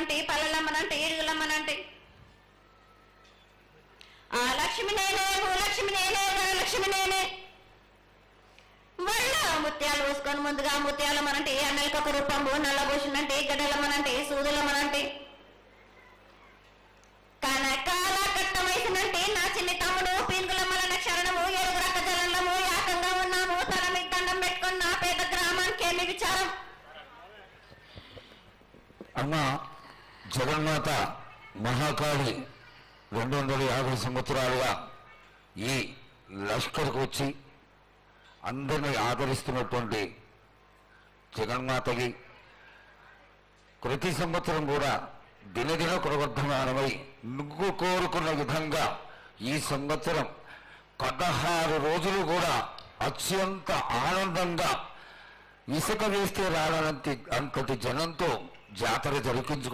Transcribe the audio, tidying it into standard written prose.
పల్లెలమ్మనంటే పల్లెలమ్మనంటే ఏడుగులమ్మనంటే ఆ లక్ష్మి నేనే భూలక్ష్మి నేనే ధనలక్ష్మి నేనే వాళ్ళ ముత్యాలు పోసుకొని ముందుగా ముత్యాలమ్మనంటే అన్నలకి ఒక రూపంబు నల్లబోషునంటే గడ్డలమ్మనంటే సూదులమ్మనంటే కనకాల కట్టమైసినంటే నా చిన్ని తమ్ముడు పీనుగులమ్మలన్న క్షరణము ఏడుగురు అక్క జలంలము ఏకంగా ఉన్నాము తల మీకు దండం పెట్టుకుని నా పేద గ్రామానికి ఏమి విచారం. అమ్మ జగన్మాత మహాకాళి 250 సంవత్సరాలుగా ఈ లష్కర్కు వచ్చి అందరినీ ఆదరిస్తున్నటువంటి జగన్మాతకి ప్రతి సంవత్సరం కూడా దినదిన ప్రవర్ధమానమై నువ్వు కోరుకున్న విధంగా ఈ సంవత్సరం 16 రోజులు కూడా అత్యంత ఆనందంగా ఇసుక వేస్తే రానంతటి అంతటి జనంతో జాతర జరిపించుకుంటూ